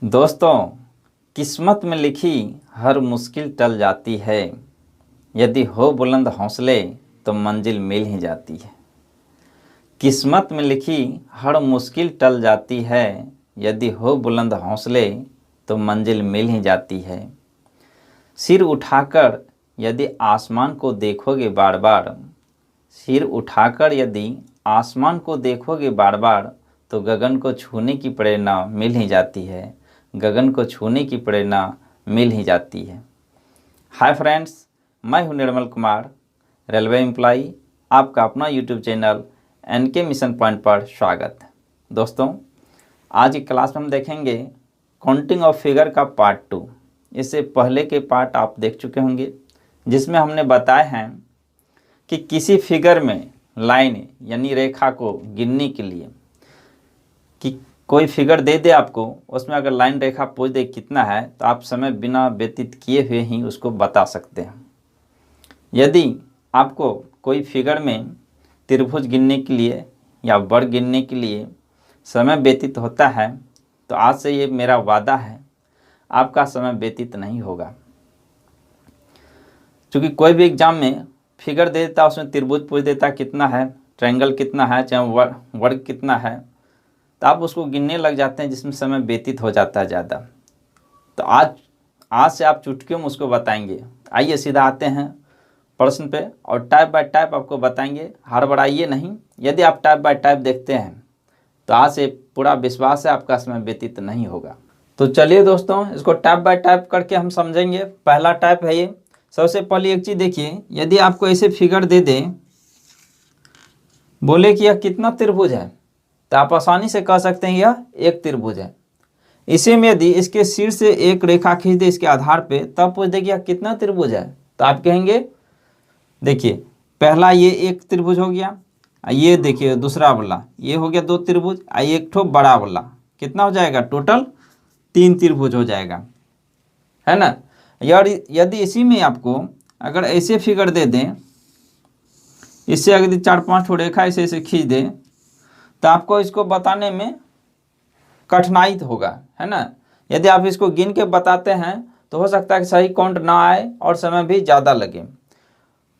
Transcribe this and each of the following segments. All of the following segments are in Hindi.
दोस्तों, किस्मत में लिखी हर मुश्किल टल जाती है। यदि हो बुलंद हौसले तो मंजिल मिल ही जाती है। किस्मत में लिखी हर मुश्किल टल जाती है। यदि हो बुलंद हौसले तो मंजिल मिल ही जाती है। सिर उठाकर यदि आसमान को देखोगे बार बार, सिर उठाकर यदि आसमान को देखोगे बार बार, तो गगन को छूने की प्रेरणा मिल ही जाती है। गगन को छूने की प्रेरणा मिल ही जाती है। हाय फ्रेंड्स, मैं हूं निर्मल कुमार, रेलवे एम्प्लॉई। आपका अपना YouTube channel NK mission point पर स्वागत है। दोस्तों, आज की क्लास में हम देखेंगे काउंटिंग ऑफ फिगर का पार्ट 2। इससे पहले के पार्ट आप देख चुके होंगे, जिसमें हमने बताया है कि किसी फिगर में लाइन यानी रेखा को गिनने के लिए कि कोई फिगर दे दे आपको, उसमें अगर लाइन रेखा पूछ दे कितना है, तो आप समय बिना व्यतीत किए हुए ही उसको बता सकते हैं। यदि आपको कोई फिगर में त्रिभुज गिनने के लिए या वर्ग गिनने के लिए समय व्यतीत होता है, तो आज से ये मेरा वादा है, आपका समय व्यतीत नहीं होगा। क्योंकि कोई भी एग्जाम में फिगर दे देता, उसमें त्रिभुज पूछ देता कितना है, ट्रायंगल कितना है, चाहे वर्ग कितना है, तो आप उसको गिनने लग जाते हैं, जिसमें समय व्यतीत हो जाता है ज़्यादा। तो आज से आप चुटकियों में उसको बताएंगे। आइए सीधा आते हैं प्रश्न पे, और टाइप बाय टाइप आपको बताएंगे। हड़बड़ाइए नहीं। यदि आप टाइप बाय टाइप देखते हैं तो आज से पूरा विश्वास है आपका समय व्यतीत नहीं होगा। तो चलिए दोस्तों, इसको टाइप बाय टाइप करके हम समझेंगे। पहला टाइप है ये। सबसे पहले एक चीज़ देखिए, यदि आपको ऐसे फिगर दे दे, बोले कि यह कितना त्रिभुज है, तो आप आसानी से कह सकते हैं यह एक त्रिभुज है। इसी में यदि इसके शीर्ष से एक रेखा खींच दे इसके आधार पे, तब पूछ दे कि यह कितना त्रिभुज है, तो आप कहेंगे देखिए पहला ये एक त्रिभुज हो गया, ये देखिए दूसरा वाला ये हो गया दो त्रिभुज, एक ठो बड़ा वाला, कितना हो जाएगा, टोटल 3 त्रिभुज हो जाएगा, है ना। यार यदि इसी में आपको अगर ऐसे फिगर दे दें, इससे अगर 4-5 ठो रेखा ऐसे ऐसे खींच दें, तो आपको इसको बताने में कठिनाई होगा, है ना। यदि आप इसको गिन के बताते हैं तो हो सकता है कि सही काउंट ना आए और समय भी ज़्यादा लगे।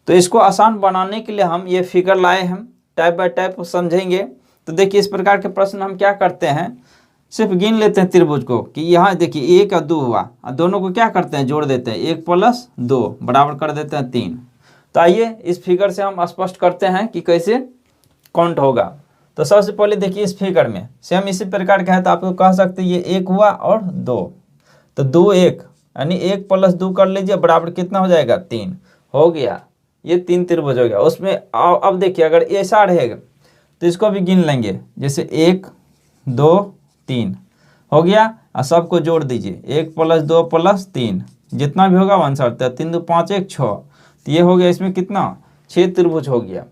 तो इसको आसान बनाने के लिए हम ये फिगर लाए हैं, टाइप बाय टाइप समझेंगे। तो देखिए इस प्रकार के प्रश्न हम क्या करते हैं, सिर्फ गिन लेते हैं त्रिभुज को कि यहाँ देखिए 1 और 2 हुआ, और दोनों को क्या करते हैं, जोड़ देते हैं, 1 + 2 बराबर कर देते हैं 3। तो आइए इस फिगर से हम स्पष्ट करते हैं कि कैसे काउंट होगा। तो सबसे पहले देखिए इस फिगर में सेम इसी प्रकार का है, तो आपको कह सकते हैं ये 1 हुआ और 2, तो 2 1 यानी 1 + 2 कर लीजिए, बराबर कितना हो जाएगा, 3 हो गया। ये 3 त्रिभुज हो गया। उसमें अब देखिए अगर ऐसा रहेगा तो इसको भी गिन लेंगे, जैसे 1 2 3 हो गया, और सबको जोड़ दीजिए, 1 + 2 + 3 जितना भी होगा 1/3, 3 2 5 1 6, तो ये हो गया, इसमें कितना 6 त्रिभुज हो गया।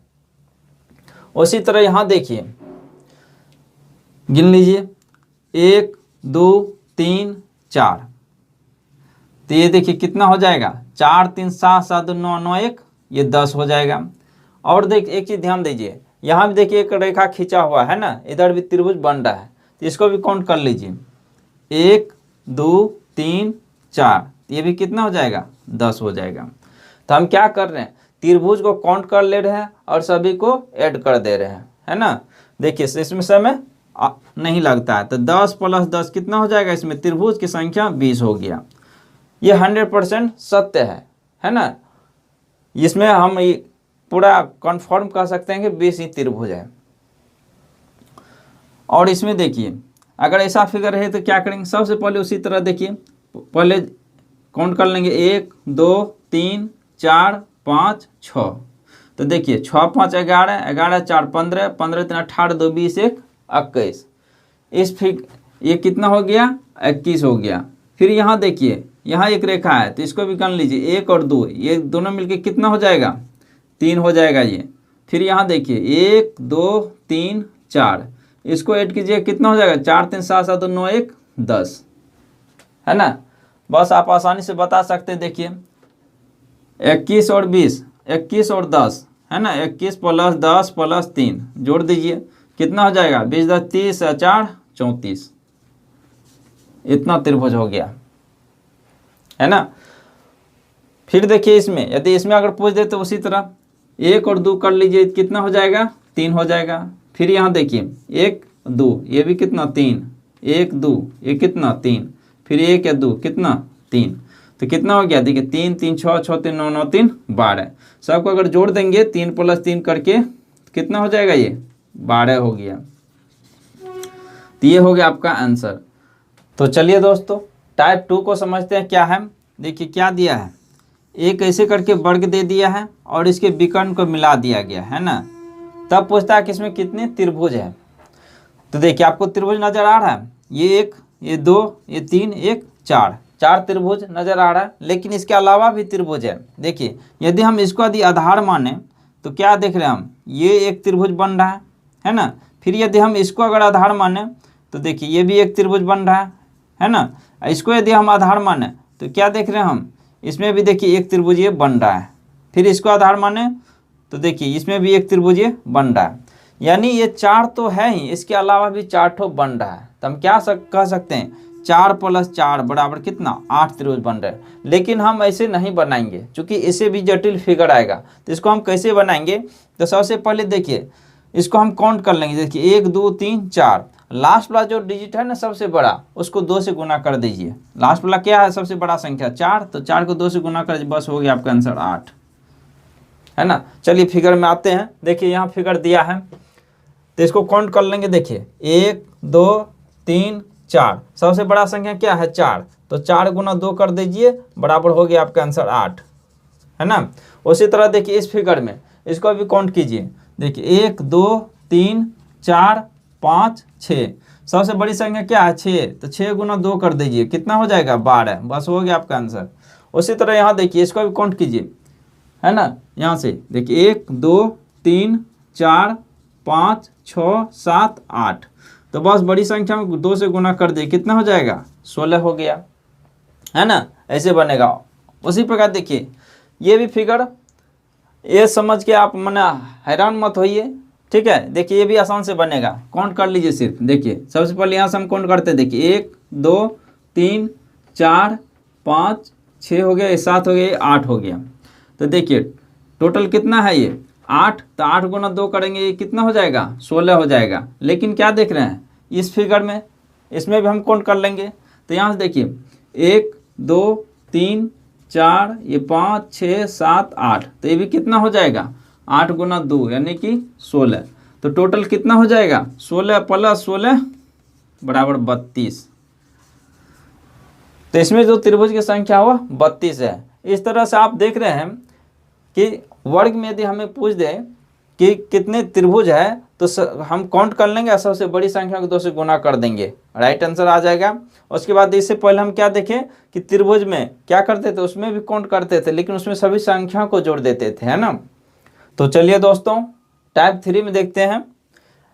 उसी तरह यहाँ देखिए गिन लीजिए, 1 2 3 4, तो ये देखिए कितना हो जाएगा, 4 3 7 7 9 9 1, ये 10 हो जाएगा। और देख एक चीज़ ध्यान दीजिए, यहाँ भी देखिए एक रेखा खींचा हुआ है ना, इधर भी त्रिभुज बन रहा है, तो इसको भी काउंट कर लीजिए, 1 2 3 4, ये भी कितना हो जाएगा, 10 हो जाएगा। तो हम क्या कर रहे हैं, त्रिभुज को काउंट कर ले रहे हैं और सभी को ऐड कर दे रहे हैं, है ना। देखिए इसमें समय नहीं लगता है, तो 10 + 10 कितना हो जाएगा, इसमें त्रिभुज की संख्या 20 हो गया। ये 100% सत्य है ना। इसमें हम पूरा कंफर्म कर सकते हैं कि 20 ही त्रिभुज है। और इसमें देखिए अगर ऐसा फिगर है तो क्या करेंगे, सबसे पहले उसी तरह देखिए पहले काउंट कर लेंगे, 1 2 3 4 5 6, तो देखिए 6 5 11 11 4 15 15 3 18 2 20 1 21, इस ये कितना हो गया, 21 हो गया। फिर यहाँ देखिए यहाँ एक रेखा है, तो इसको भी गिन लीजिए, 1 और 2 ये दोनों मिलके कितना हो जाएगा, 3 हो जाएगा ये। फिर यहाँ देखिए 1 2 3 4, इसको ऐड कीजिए, कितना हो जाएगा, 4 3 7 7 9 1 10, है ना। बस आप आसानी से बता सकते हैं। देखिए 21 और 20, 21 और 10, है ना, 21 + 10 + 3 जोड़ दीजिए, कितना हो जाएगा, 20 10 30 4 34, इतना त्रिभुज हो गया, है ना। फिर देखिए इसमें, यदि इसमें अगर पूछ दे तो उसी तरह 1 और 2 कर लीजिए, कितना हो जाएगा 3 हो जाएगा। फिर यहाँ देखिए 1 2, ये भी कितना 3, 1 2 ये कितना 3, फिर 1 या 2 कितना 3, तो कितना हो गया देखिए 3 3 6 6 3 9 9 3 12। सबको अगर जोड़ देंगे 3 + 3 करके कितना हो जाएगा, ये 12 हो गया। तो ये हो गया आपका आंसर। तो चलिए दोस्तों टाइप 2 को समझते हैं क्या है। देखिए क्या दिया है, एक ऐसे करके वर्ग दे दिया है और इसके विकर्ण को मिला दिया गया है ना। तब पूछता है कि इसमें कितने त्रिभुज है। तो देखिए आपको त्रिभुज नजर आ रहा है, ये 1 ये 2 ये 3 1 4, 4 त्रिभुज नजर आ रहा है। लेकिन इसके अलावा भी त्रिभुज है। देखिए यदि हम इसको यदि आधार माने तो क्या देख रहे हैं हम, ये एक त्रिभुज बन रहा है ना। फिर यदि हम इसको अगर आधार माने तो देखिए ये भी एक त्रिभुज बन रहा है ना। इसको यदि हम आधार माने तो क्या देख रहे हैं हम, इसमें भी देखिए एक त्रिभुज ये बन रहा है। फिर इसको आधार माने तो देखिए इसमें भी एक त्रिभुज ये बन रहा है। यानी ये 4 तो है ही, इसके अलावा भी 4 ठो बन रहा है। तो हम क्या कह सकते हैं 4 + 4 बराबर कितना 8 त्रिभुज बन रहे हैं। लेकिन हम ऐसे नहीं बनाएंगे, क्योंकि इससे भी जटिल फिगर आएगा। तो इसको हम कैसे बनाएंगे, तो सबसे पहले देखिए इसको हम काउंट कर लेंगे। देखिए 1 2 3 4, लास्ट वाला जो डिजिट है ना सबसे बड़ा, उसको 2 से गुना कर दीजिए। लास्ट वाला क्या है सबसे बड़ा संख्या 4, तो 4 को 2 से गुना कर, बस हो गया आपका आंसर 8, है ना। चलिए फिगर में आते हैं। देखिए यहाँ फिगर दिया है तो इसको काउंट कर लेंगे। देखिए 1 2 3 4, सबसे बड़ा संख्या क्या है 4, तो 4 गुना 2 कर दीजिए, बराबर हो गया आपका आंसर 8, है ना। उसी तरह देखिए इस फिगर में इसको भी काउंट कीजिए। देखिए 1 2 3 4 5 6, सबसे बड़ी संख्या क्या है 6, तो 6 गुना 2 कर दीजिए, कितना हो जाएगा 12, बस हो गया आपका आंसर। उसी तरह यहाँ देखिए इसको भी काउंट कीजिए, है ना। यहाँ से देखिए 1 2 3 4 5 6 7 8, तो बस बड़ी संख्या में 2 से गुना कर दिए, कितना हो जाएगा 16 हो गया, है ना। ऐसे बनेगा। उसी प्रकार देखिए ये भी फिगर, ये समझ के आप मना हैरान मत होइए, ठीक है। देखिए ये भी आसान से बनेगा, काउंट कर लीजिए सिर्फ। देखिए सबसे पहले यहाँ से हम काउंट करते हैं। देखिए 1 2 3 4 5 6 हो गया, 7 हो गया, 8 हो गया। तो देखिए टोटल कितना है ये 8, तो 8 गुना 2 करेंगे, ये कितना हो जाएगा 16 हो जाएगा। लेकिन क्या देख रहे हैं इस फिगर में, इसमें भी हम काउंट कर लेंगे। तो यहाँ से देखिए 1 2 3 4 ये 5 6 7 8, तो ये भी कितना हो जाएगा 8 गुना 2 यानी कि 16। तो टोटल कितना हो जाएगा 16 + 16 बराबर 32। तो इसमें जो त्रिभुज की संख्या हुआ 32 है। इस तरह से आप देख रहे हैं कि वर्ग में यदि हमें पूछ दे कि कितने त्रिभुज है तो हम काउंट कर लेंगे और सबसे बड़ी संख्या को 2 से गुना कर देंगे, राइट आंसर आ जाएगा। उसके बाद इससे पहले हम क्या देखें कि त्रिभुज में क्या करते थे, उसमें भी काउंट करते थे, लेकिन उसमें सभी संख्याओं को जोड़ देते थे, है ना। तो चलिए दोस्तों टाइप 3 में देखते हैं।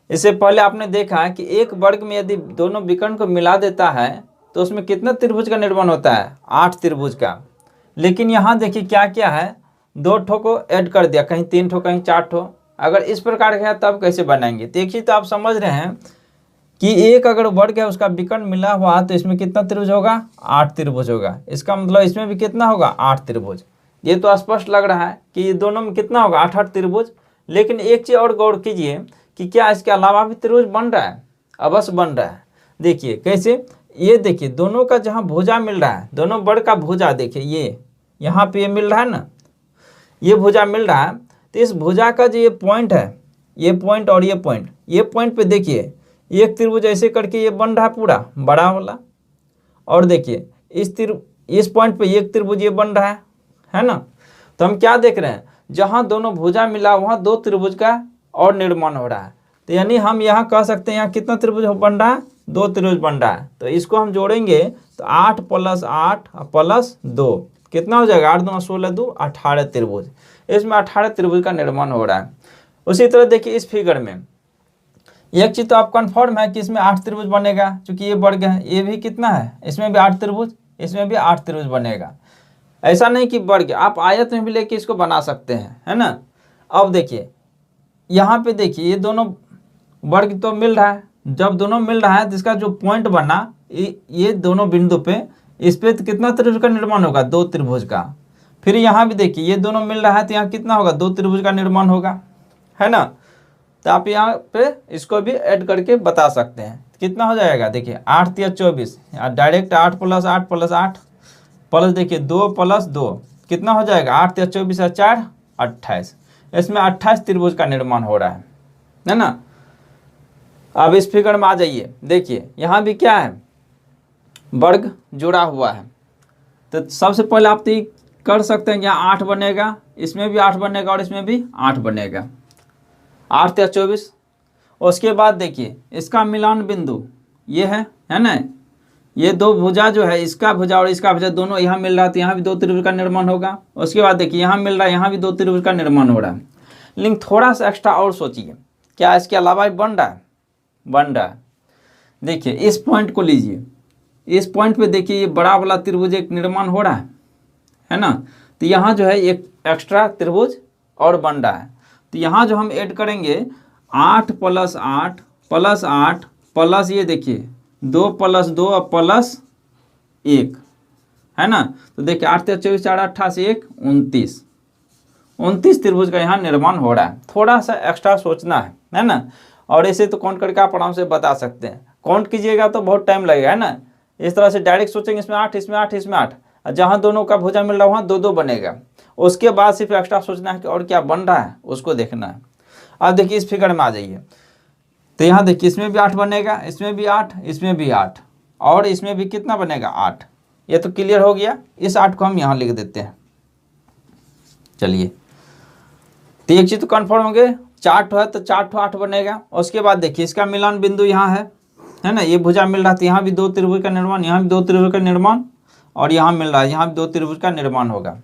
इससे पहले आपने देखा कि एक वर्ग में यदि दोनों विकर्ण को मिला देता है तो उसमें कितना त्रिभुज का निर्माण होता है 8 त्रिभुज का। लेकिन यहाँ देखिए क्या क्या है, 2 ठो को ऐड कर दिया, कहीं 3 ठो कहीं 4 ठो। अगर इस प्रकार का है तब कैसे बनाएंगे, देखिए तो आप समझ रहे हैं कि एक अगर वर्ग है उसका विकर्ण मिला हुआ तो इसमें कितना त्रिभुज होगा 8 त्रिभुज होगा। इसका मतलब इसमें भी कितना होगा 8 त्रिभुज। ये तो स्पष्ट लग रहा है कि ये दोनों में कितना होगा 8 त्रिभुज। लेकिन एक चीज़ और गौर कीजिए कि क्या इसके अलावा भी त्रिभुज बन रहा है, अवश्य बन रहा है। देखिए कैसे, ये देखिए दोनों का जहाँ भुजा मिल रहा है, दोनों वर्ग का भुजा देखिए ये यहाँ पे ये मिल रहा है ना, ये भुजा मिल रहा है। तो इस भुजा का जो ये पॉइंट है, ये पॉइंट और ये पॉइंट पे देखिए एक त्रिभुज ऐसे करके ये बन रहा है पूरा बड़ा वाला। और देखिए इस पॉइंट पे एक त्रिभुज ये बन रहा है ना। तो हम क्या देख रहे हैं, जहाँ दोनों भुजा मिला वहाँ 2 त्रिभुज का और निर्माण हो रहा है। तो यानी हम यहाँ कह सकते हैं यहाँ कितना त्रिभुज बन रहा है 2 त्रिभुज बन रहा है। तो इसको हम जोड़ेंगे तो 8 + 8 + 2 कितना हो जाएगा 8 2 16 2 18 त्रिभुज। इसमें 18 त्रिभुज का निर्माण हो रहा है। उसी तरह देखिए इस फिगर में एक चीज तो आप कंफर्म है कि इसमें 8 त्रिभुज बनेगा, क्योंकि ये वर्ग है, ये भी कितना है इसमें भी 8 त्रिभुज, इसमें भी 8 त्रिभुज बनेगा। ऐसा नहीं कि वर्ग, आप आयत में भी लेके इसको बना सकते हैं, है ना। अब देखिए यहाँ पे देखिए ये दोनों वर्ग तो मिल रहा है, जब दोनों मिल रहा है तो इसका जो पॉइंट बना ये दोनों बिंदु पे इस पे तो कितना त्रिभुज का निर्माण होगा, 2 त्रिभुज का। फिर यहाँ भी देखिए ये दोनों मिल रहा है तो यहाँ कितना होगा, 2 त्रिभुज का निर्माण होगा, है ना। तो आप यहाँ पे इसको भी ऐड करके बता सकते हैं। कितना हो जाएगा देखिए 8 या 24, डायरेक्ट 8 + 8 + 8 प्लस देखिए 2 + 2 कितना हो जाएगा, 8 या 24 या 4 28। इसमें 28 त्रिभुज का निर्माण हो रहा है ना। अब इस फिगर में आ जाइए, देखिए यहाँ भी क्या है, वर्ग जुड़ा हुआ है। तो सबसे पहले आप तो कर सकते हैं, यहाँ 8 बनेगा, इसमें भी 8 बनेगा और इसमें भी 8 बनेगा, 8 या 24। उसके बाद देखिए इसका मिलान बिंदु ये है ना। ये दो भुजा जो है, इसका भुजा और इसका भुजा दोनों यहाँ मिल रहा है तो यहाँ भी 2 त्रिभुज का निर्माण होगा। उसके बाद देखिए यहाँ मिल रहा है, यहाँ भी 2 त्रिभुज का निर्माण हो रहा है। लेकिन थोड़ा सा एक्स्ट्रा और सोचिए, क्या इसके अलावा भी बन रहा है, बन रहा है। देखिए इस पॉइंट को लीजिए, इस पॉइंट पे देखिए ये बड़ा वाला त्रिभुज एक निर्माण हो रहा है ना। तो यहाँ जो है एक एक्स्ट्रा त्रिभुज और बन रहा है। तो यहाँ जो हम ऐड करेंगे 8 + 8 + 8 प्लस ये देखिए 2 + 2 + 1 है ना। तो देखिए 8 × 24 = 4 = 28 1 29, 29 त्रिभुज का यहाँ निर्माण हो रहा है। थोड़ा सा एक्स्ट्रा सोचना है ना। और ऐसे तो काउंट करके आप आराम से बता सकते हैं। काउंट कीजिएगा तो बहुत टाइम लगेगा, है ना। इस तरह से डायरेक्ट सोचेंगे इसमें 8 इसमें 8 इसमें 8, जहाँ दोनों का भुजा मिल रहा है वहाँ 2 बनेगा। उसके बाद सिर्फ एक्स्ट्रा सोचना है कि और क्या बन रहा है उसको देखना है। अब देखिए इस फिगर में आ जाइए, तो यहाँ देखिए इसमें भी 8 बनेगा, इसमें भी 8, इसमें भी 8 और इसमें भी कितना बनेगा 8। ये तो क्लियर हो गया। इस 8 को हम यहाँ लिख देते हैं। चलिए तो एक चीज तो कन्फर्म हो गए, 4 ठो है तो 4 ठो 8 बनेगा। उसके बाद देखिए इसका मिलान बिंदु यहाँ है ना। ये भुजा मिल रहा था, यहाँ भी 2 त्रिभुज का निर्माण, यहाँ भी 2 त्रिभुज का निर्माण और यहाँ मिल रहा है, यहाँ भी 2 त्रिभुज का निर्माण होगा।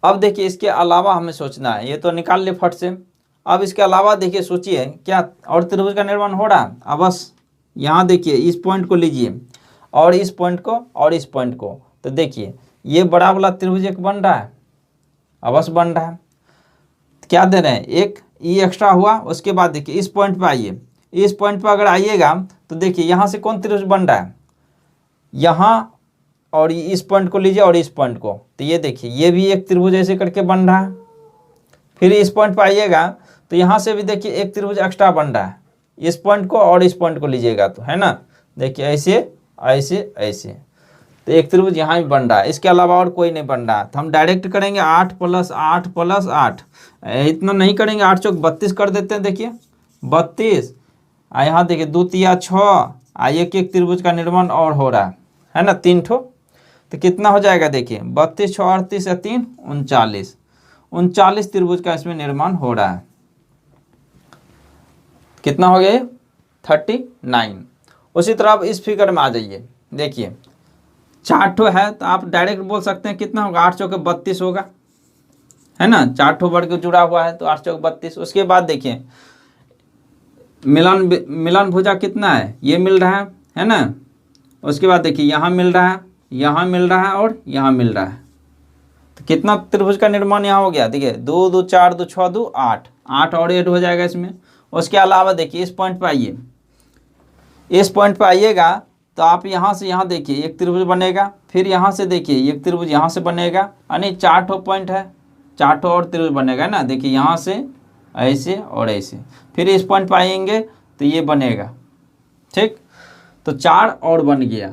अब देखिए इसके अलावा हमें सोचना है, ये तो निकाल ले फट से। अब इसके अलावा देखिए सोचिए क्या और त्रिभुज का निर्माण हो रहा है। अब बस यहाँ देखिए इस पॉइंट को लीजिए और इस पॉइंट को और इस पॉइंट को, तो देखिए ये बड़ा वाला त्रिभुज एक बन रहा है, अवश्य बन रहा है। क्या दे रहे हैं, एक ई एक्स्ट्रा हुआ। उसके बाद देखिए इस पॉइंट पे आइए, इस पॉइंट पे अगर आइएगा तो देखिए यहाँ से कौन त्रिभुज बन रहा है, यहाँ और इस पॉइंट को लीजिए और इस पॉइंट को, तो ये देखिए ये भी एक त्रिभुज ऐसे करके बन रहा है। फिर इस पॉइंट पे आइएगा तो यहाँ से भी देखिए एक त्रिभुज एक्स्ट्रा बन रहा है, इस पॉइंट को और इस पॉइंट को लीजिएगा तो, है ना। देखिए ऐसे ऐसे ऐसे, तो एक त्रिभुज यहाँ भी बन रहा है। इसके अलावा और कोई नहीं बन रहा है। तो हम डायरेक्ट करेंगे 8 + 8 + 8, इतना नहीं करेंगे, 8 × 4 = 32 कर देते हैं। देखिए 32, यहाँ देखिए 2 × 3 = 6, एक त्रिभुज का निर्माण और हो रहा है ना, 3 ठो। तो कितना हो जाएगा देखिए 32 × 6 = 38 या 3 = 39 त्रिभुज का इसमें निर्माण हो रहा है। कितना हो गया 39। उसी तरह अब इस फिगर में आ जाइए, देखिए 4 ठो है तो आप डायरेक्ट बोल सकते हैं कितना होगा, 8 × 4 = 32 होगा, है ना। 4 ठो वर्ग जुड़ा हुआ है तो 8 × 4 = 32। उसके बाद देखिए मिलान भुजा कितना है, ये मिल रहा है ना। उसके बाद देखिए यहाँ मिल रहा है, यहाँ मिल रहा है और यहाँ मिल रहा है। तो कितना त्रिभुज का निर्माण यहाँ हो गया, देखिए 2 2 4 2 6 2 8, 8 और 8 हो जाएगा इसमें। उसके अलावा देखिए इस पॉइंट पे आइए, इस पॉइंट पे आइएगा तो आप यहाँ से यहाँ देखिए एक त्रिभुज बनेगा, फिर यहाँ से देखिए एक त्रिभुज यहाँ से बनेगा, यानी 4 ठो पॉइंट है, 4 ठो और त्रिभुज बनेगा ना। देखिए यहाँ से ऐसे और ऐसे, फिर इस पॉइंट पे आएंगे तो ये बनेगा, ठीक। तो 4 और बन गया,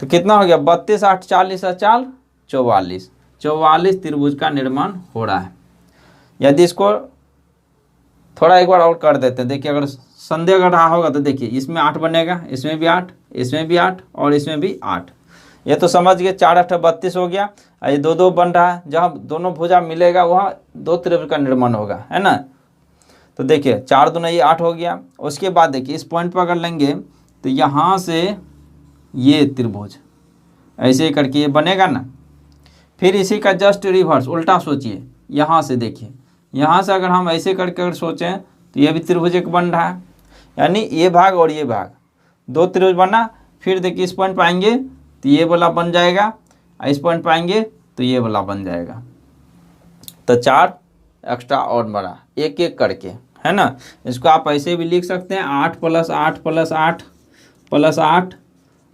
तो कितना हो गया 32 8 40 4 44, 44 त्रिभुज का निर्माण हो रहा है। यदि इसको थोड़ा एक बार और कर देते हैं, देखिए अगर संदेह अगर रहा होगा तो देखिए इसमें 8 बनेगा, इसमें भी 8, इसमें भी 8 और इसमें भी 8। ये तो समझ गए 4 8 32 हो गया। ये 2 2 बन रहा है, जहाँ दोनों भुजा मिलेगा वहाँ 2 त्रिभुज का निर्माण होगा, है ना। तो देखिए 4 दूना ये 8 हो गया। उसके बाद देखिए इस पॉइंट पर अगर लेंगे तो यहाँ से ये त्रिभुज ऐसे करके ये बनेगा ना। फिर इसी का जस्ट रिवर्स उल्टा सोचिए, यहाँ से देखिए, यहाँ से अगर हम ऐसे करके अगर सोचें तो ये भी त्रिभुज एक बन रहा है, यानी ये भाग और ये भाग 2 त्रिभुज बना। फिर देखिए इस पॉइंट पाएंगे तो ये वाला बन जाएगा, इस पॉइंट पाएंगे तो ये वाला बन जाएगा। तो 4 एक्स्ट्रा और बड़ा एक एक करके, है ना। इसको आप ऐसे भी लिख सकते हैं 8 + 8 + 8 + 8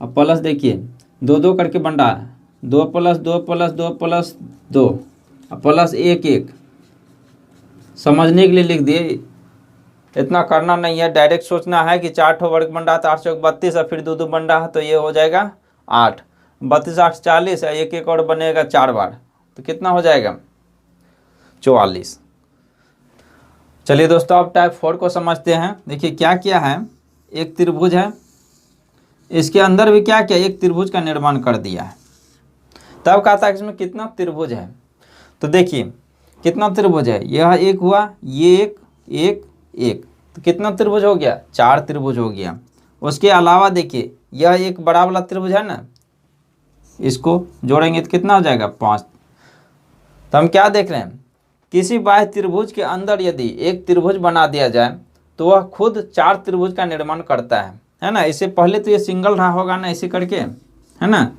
अब प्लस देखिए 2 2 करके बन रहा है, 2 + 2 + 2 + 2 अब प्लस 1 1, समझने के लिए लिख दिए, इतना करना नहीं है, डायरेक्ट सोचना है कि 4 ठो वर्ग बन रहा है तो 8 चौक 32 और फिर 2 2 बन रहा है तो ये हो जाएगा 8, 32 8 40 है, एक एक और बनेगा 4 बार तो कितना हो जाएगा 44। चलिए दोस्तों अब टाइप 4 को समझते हैं। देखिए क्या किया है, एक त्रिभुज है, इसके अंदर भी क्या किया, एक त्रिभुज का निर्माण कर दिया है। तब कहा था कि इसमें कितना त्रिभुज है, तो देखिए कितना त्रिभुज है, यह एक हुआ, ये एक एक एक, तो कितना त्रिभुज हो गया, 4 त्रिभुज हो गया। उसके अलावा देखिए यह एक बड़ा वाला त्रिभुज है ना, इसको जोड़ेंगे तो कितना हो जाएगा 5। तो हम क्या देख रहे हैं, किसी बाह्य त्रिभुज के अंदर यदि एक त्रिभुज बना दिया जाए तो वह खुद 4 त्रिभुज का निर्माण करता है ना। इससे पहले तो ये सिंगल रहा होगा ना ऐसे करके, है ना।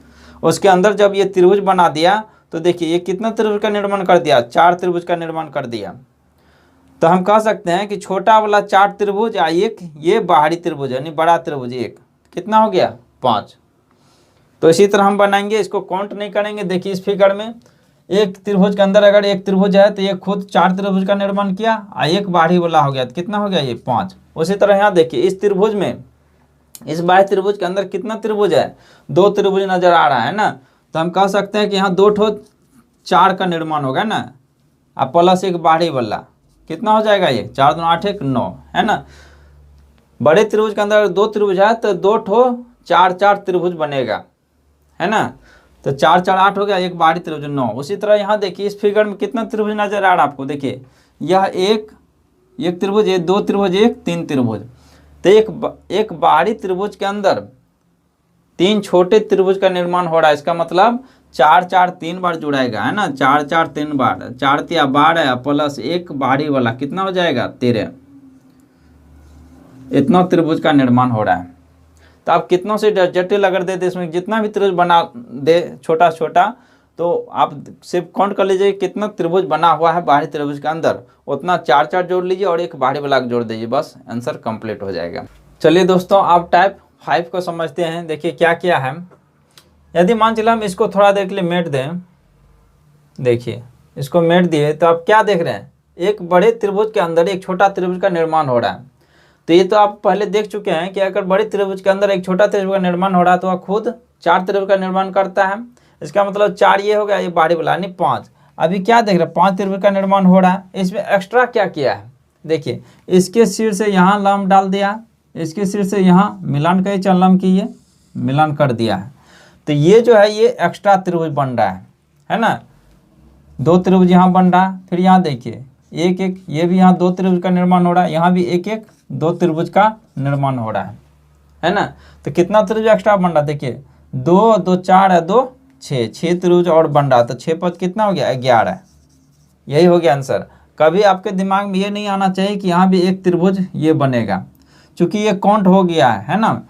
उसके अंदर जब ये त्रिभुज बना दिया तो देखिए ये कितना त्रिभुज का निर्माण कर दिया, 4 त्रिभुज का निर्माण कर दिया। तो हम कह सकते हैं कि छोटा वाला 4 त्रिभुज या एक ये बाहरी त्रिभुज यानी बड़ा त्रिभुज एक, कितना हो गया 5। तो इसी तरह हम बनाएंगे, इसको काउंट नहीं करेंगे। देखिए इस फिगर में एक त्रिभुज के अंदर अगर एक त्रिभुज है तो ये खुद 4 त्रिभुज का निर्माण किया और एक बाहरी वाला हो गया तो कितना हो गया ये 5। उसी तरह यहाँ देखिए इस त्रिभुज में, इस बाह्य त्रिभुज के अंदर कितना त्रिभुज है, 2 त्रिभुज नजर आ रहा है ना। तो हम कह सकते हैं कि यहाँ 2 ठो 4 का निर्माण होगा ना, और प्लस एक बाहरी वाला, कितना हो जाएगा ये 4 2 8 1 9, है ना। बड़े त्रिभुज के अंदर 2 त्रिभुज है तो 2 ठो 4 4 त्रिभुज बनेगा, है ना। तो 4 4 8 हो गया, एक बाहरी त्रिभुज 9। उसी तरह यहाँ देखिए इस फिगर में कितना त्रिभुज नजर आ रहा है आपको, देखिए यह एक त्रिभुज, ये 2 त्रिभुज, एक 3 त्रिभुज। तो एक बाहरी त्रिभुज के अंदर 3 छोटे त्रिभुज का निर्माण हो रहा है। इसका मतलब 4 4 3 बार जुड़ाएगा, है ना, 4 4 3 बार, 4 3 12 प्लस एक बाहरी वाला कितना हो जाएगा 13। इतना त्रिभुज का निर्माण हो रहा है। तो आप कितनों से जटिल अगर दे दे, इसमें जितना भी त्रिभुज बना दे छोटा छोटा, तो आप सिर्फ काउंट कर लीजिए कितना त्रिभुज बना हुआ है बाहरी त्रिभुज के अंदर, उतना 4 4 जोड़ लीजिए और एक बाहरी वाला जोड़ दीजिए, बस आंसर कंप्लीट हो जाएगा। चलिए दोस्तों आप टाइप 5 को समझते हैं। देखिए क्या किया है, यदि मान चलिए हम इसको थोड़ा देर के लिए मेट दें, देखिए इसको मेट दिए तो आप क्या देख रहे हैं, एक बड़े त्रिभुज के अंदर एक छोटा त्रिभुज का निर्माण हो रहा है। तो ये तो आप पहले देख चुके हैं कि अगर बड़े त्रिभुज के अंदर एक छोटा त्रिभुज का निर्माण हो रहा है तो वह खुद 4 त्रिभुज का निर्माण करता है। इसका मतलब 4 ये हो गया, ये बाहरी वाला यानी 5। अभी क्या देख रहे हैं, 5 त्रिभुज का निर्माण हो रहा है। इसमें एक्स्ट्रा क्या किया है, देखिए इसके सिर से यहाँ लंब डाल दिया, इसके सिर से यहाँ मिलान का लंब कीजिए, मिलान कर दिया है। तो ये जो है ये एक्स्ट्रा त्रिभुज बन रहा है ना। 2 त्रिभुज यहाँ बन रहा है, फिर यहाँ देखिए एक एक, ये भी यहाँ 2 त्रिभुज का निर्माण हो रहा है, यहाँ भी एक एक 2 त्रिभुज का निर्माण हो रहा है ना। तो कितना त्रिभुज एक्स्ट्रा बन रहा है, देखिए 2 2 4 है, 2 6 त्रिभुज और बन रहा है। तो 6 5 कितना हो गया 11, यही हो गया आंसर। कभी आपके दिमाग में ये नहीं आना चाहिए कि यहाँ भी एक त्रिभुज ये बनेगा, चूंकि ये काउंट हो गया है ना।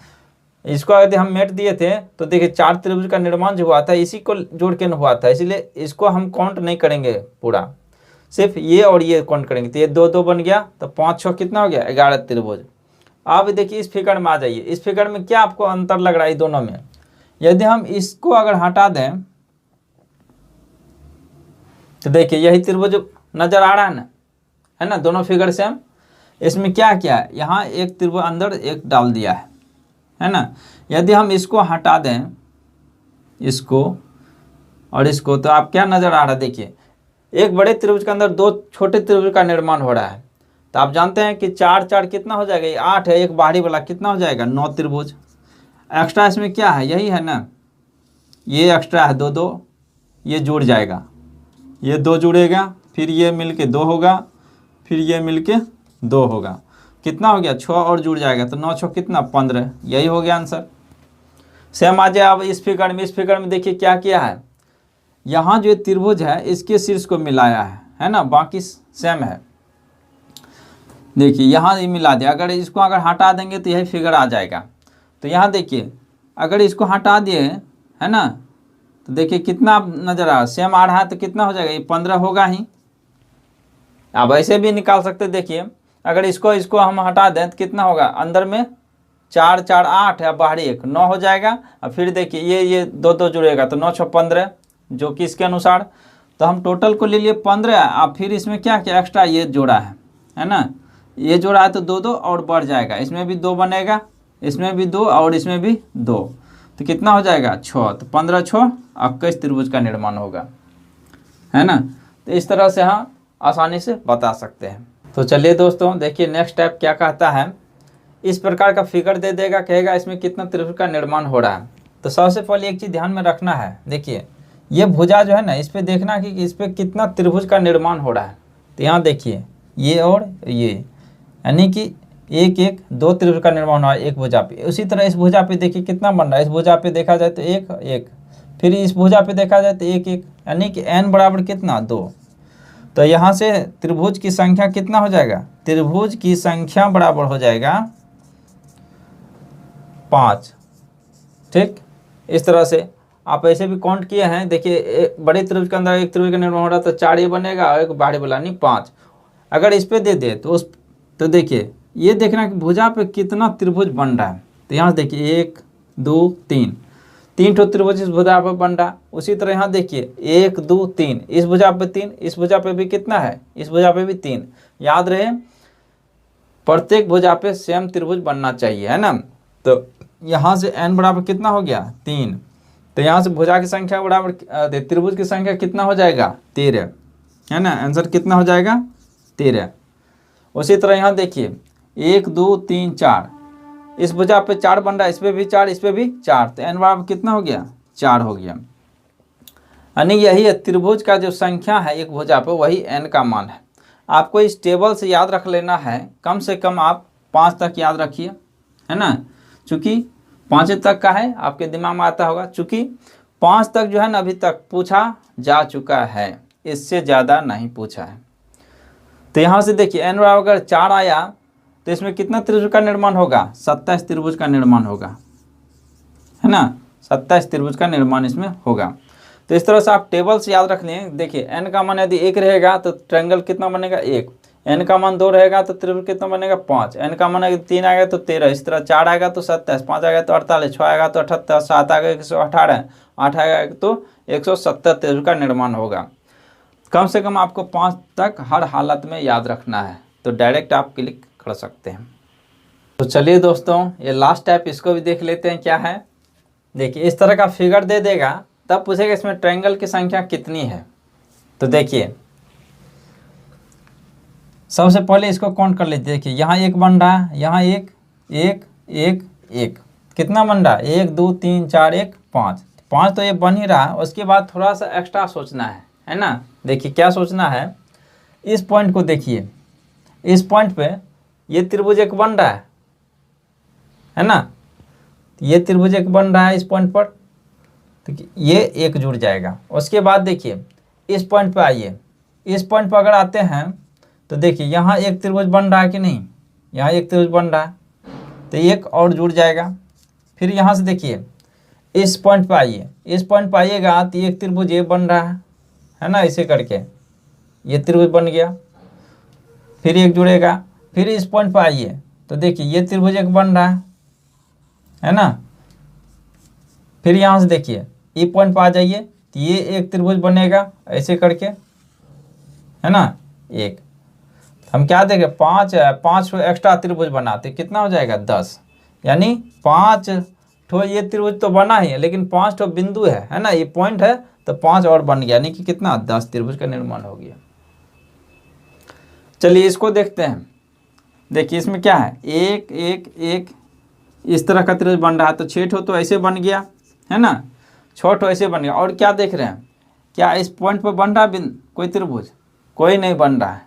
इसको यदि हम मेट दिए थे तो देखिए 4 त्रिभुज का निर्माण जो हुआ था इसी को जोड़ के हुआ था, इसलिए इसको हम काउंट नहीं करेंगे पूरा, सिर्फ ये और ये काउंट करेंगे। तो ये 2 2 बन गया, तो 5 6 कितना हो गया 11 त्रिभुज। अब देखिए इस फिगर में आ जाइए, इस फिगर में क्या आपको अंतर लग रहा है दोनों में। यदि हम इसको अगर हटा दें तो देखिए यही त्रिभुज नजर आ रहा है ना, दोनों फिगर सेम। इसमें क्या क्या है, यहाँ एक त्रिभुज अंदर एक डाल दिया है ना। यदि हम इसको हटा दें, इसको और इसको, तो आप क्या नजर आ रहा है, देखिए एक बड़े त्रिभुज के अंदर 2 छोटे त्रिभुज का निर्माण हो रहा है। तो आप जानते हैं कि 4 4 कितना हो जाएगा, ये 8 है, एक बाहरी वाला कितना हो जाएगा 9 त्रिभुज। एक्स्ट्रा इसमें क्या है, यही है ना, ये एक्स्ट्रा है 2 2, ये जुड़ जाएगा, ये 2 जुड़ेगा, फिर ये मिलके 2 होगा, फिर ये मिलके 2 होगा, कितना हो गया 6 और जुड़ जाएगा, तो 9 6 कितना 15, यही हो गया आंसर। सेम आ जाए अब इस फिगर में। इस फिगर में देखिए क्या किया है, यहाँ जो त्रिभुज है इसके शीर्ष को मिलाया है ना, बाकी सेम है। देखिए यहाँ ये मिला दिया, अगर इसको अगर हटा देंगे तो यही फिगर आ जाएगा। तो यहाँ देखिए अगर इसको हटा दिए है ना, तो देखिए कितना नजर आ रहा है, सेम आ रहा है, तो कितना हो जाएगा, ये 15 होगा ही। आप ऐसे भी निकाल सकते, देखिए अगर इसको हम हटा दें तो कितना होगा, अंदर में 4 4 8 है, बाहरी 1 9 हो जाएगा। और फिर देखिए ये 2 2 जुड़ेगा तो 9 6 15, जो कि इसके अनुसार। तो हम टोटल को ले लिए 15, और फिर इसमें क्या क्या एक्स्ट्रा ये जोड़ा है ना, ये जोड़ा है तो 2 2 और बढ़ जाएगा, इसमें भी 2 बनेगा, इसमें भी 2 और इसमें भी 2, तो कितना हो जाएगा 6। तो 15 6 21 त्रिभुज का निर्माण होगा, है ना। तो इस तरह से हम आसानी से बता सकते हैं। तो चलिए दोस्तों देखिए नेक्स्ट स्टेप क्या कहता है। इस प्रकार का फिगर दे देगा, कहेगा इसमें कितना त्रिभुज का निर्माण हो रहा है। तो सबसे पहले एक चीज़ ध्यान में रखना है, देखिए ये भुजा जो है ना, इस पर देखना कि इस पर कितना त्रिभुज का निर्माण हो रहा है। तो यहाँ देखिए ये और ये, यानी कि 1 1 2 त्रिभुज का निर्माण हुआ है एक भुजा पे। उसी तरह इस भुजा पे देखिए कितना बन रहा है, इस भुजा पे देखा जाए तो 1 1, फिर इस भुजा पे देखा जाए तो 1 1, यानी कि n बराबर कितना 2। तो यहाँ से त्रिभुज की संख्या कितना हो जाएगा, त्रिभुज की संख्या बराबर हो जाएगा 5। ठीक, इस तरह से आप ऐसे भी काउंट किए हैं। देखिए बड़े त्रिभुज के अंदर एक त्रिभुज का निर्माण हो रहा है तो 4 ये बनेगा और एक बाहरी वाला नहीं 5। अगर इस पे दे दे तो देखिए ये देखना कि भुजा पे कितना त्रिभुज बन रहा है। तो यहाँ से देखिए 1 2 3, 3 ठो त्रिभुज इस भुजा पे बन रहा। उसी तरह यहाँ देखिए 1 2 3, इस भुजा पे 3, इस भुजा पे भी कितना है, इस भुजा पे भी 3। याद रहे प्रत्येक भुजा पे सेम त्रिभुज बनना चाहिए, है ना। तो यहाँ से n बराबर कितना हो गया 3। तो यहाँ से भुजा की संख्या बराबर त्रिभुज की संख्या कितना हो जाएगा 13, है ना। आंसर कितना हो जाएगा 13। उसी तरह यहाँ देखिए 1 2 3 4, इस भुजा पे 4 बन रहा है, इस पे भी 4, इस पे भी 4, तो n बराबर कितना हो गया 4 हो गया। यानी यही है त्रिभुज का जो संख्या है एक भुजा पे, वही n का मान है। आपको इस टेबल से याद रख लेना है, कम से कम आप 5 तक याद रखिए, है ना। चूँकि 5 तक का है आपके दिमाग में आता होगा, चूँकि 5 तक जो है ना अभी तक पूछा जा चुका है, इससे ज़्यादा नहीं पूछा है। तो यहाँ से देखिए n बराबर अगर 4 आया तो इसमें कितना त्रिभुज का निर्माण होगा, 27 त्रिभुज का निर्माण होगा, है ना। 27 त्रिभुज का निर्माण इसमें होगा। तो इस तरह से आप टेबल से याद रख लें। देखिए n का मान यदि 1 रहेगा तो ट्रायंगल कितना बनेगा 1, n का मान 2 रहेगा तो त्रिभुज कितना बनेगा 5, n का मान 3 आएगा तो 13, इस तरह 4 आएगा तो 27, 5 आएगा तो 48, 6 आएगा तो 78, 7 आएगा 118, 8 आएगा तो 170 त्रिभुज का निर्माण होगा। कम से कम आपको 5 तक हर हालत में याद रखना है, तो डायरेक्ट आप क्लिक कर सकते हैं। तो चलिए दोस्तों ये लास्ट स्टेप, इसको भी देख लेते हैं क्या है। देखिए इस तरह का फिगर दे देगा, तब पूछेगा इसमें ट्रायंगल की संख्या कितनी है। तो देखिए सबसे पहले इसको काउंट कर लेते। देखिए यहाँ 1 बन रहा है, यहाँ 1 1 1 1, कितना बन रहा है 1 2 3 4 1 5, 5 तो ये बन ही रहा है। उसके बाद थोड़ा सा एक्स्ट्रा सोचना है ना। देखिए क्या सोचना है, इस पॉइंट को देखिए, इस पॉइंट पे ये त्रिभुज एक बन रहा है ना, ये त्रिभुज एक बन रहा है इस पॉइंट पर, तो ये एक जुड़ जाएगा। उसके बाद देखिए इस पॉइंट पे आइए, इस पॉइंट पर अगर आते हैं तो देखिए यहाँ एक त्रिभुज बन रहा है कि नहीं, यहाँ एक त्रिभुज बन रहा है तो एक और जुड़ जाएगा। फिर यहाँ से देखिए इस पॉइंट पे आइए, इस पॉइंट पे आइएगा तो एक त्रिभुज ये बन रहा है ना, इसे करके ये त्रिभुज बन गया, फिर एक जुड़ेगा। फिर इस पॉइंट पे आइए तो देखिए ये त्रिभुज एक बन रहा है ना। फिर यहाँ से देखिए ये पॉइंट पे आ जाइए तो ये एक त्रिभुज बनेगा ऐसे करके, है ना। एक हम क्या देखें 5 एक्स्ट्रा त्रिभुज बनाते, कितना हो जाएगा 10, यानी 5 ठो ये त्रिभुज तो बना ही है, लेकिन 5 ठो बिंदु है ना, ये पॉइंट है तो 5 और बन गया, यानी कि कितना 10 त्रिभुज का निर्माण हो गया। चलिए इसको देखते हैं। देखिए इसमें क्या है 1 1 1, इस तरह का त्रिभुज बन रहा है तो 6 ठो तो ऐसे बन गया, है ना, 6 ठो ऐसे बन गया। और क्या देख रहे हैं, क्या इस पॉइंट पर बन रहा है कोई त्रिभुज, कोई नहीं बन रहा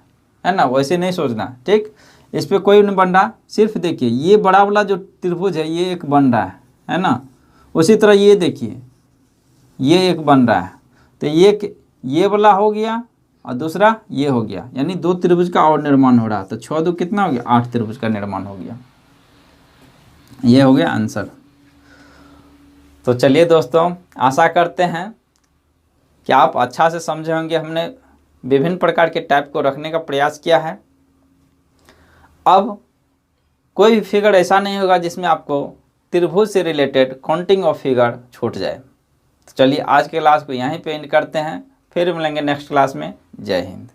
है ना, वैसे नहीं सोचना। ठीक, इस पर कोई नहीं बन रहा, सिर्फ देखिए ये बड़ा वाला जो त्रिभुज है ये एक बन रहा है ना। उसी तरह ये देखिए ये एक बन रहा है, तो ये वाला हो गया और दूसरा ये हो गया, यानी 2 त्रिभुज का और निर्माण हो रहा। तो 6 2 कितना हो गया 8 त्रिभुज का निर्माण हो गया। ये हो गया आंसर। तो चलिए दोस्तों आशा करते हैं कि आप अच्छा से समझे होंगे। हमने विभिन्न प्रकार के टाइप को रखने का प्रयास किया है। अब कोई भी फिगर ऐसा नहीं होगा जिसमें आपको त्रिभुज से रिलेटेड काउंटिंग ऑफ फिगर छूट जाए। तो चलिए आज के क्लास को यहीं पे एंड करते हैं, फिर मिलेंगे नेक्स्ट क्लास में। जय हिंद।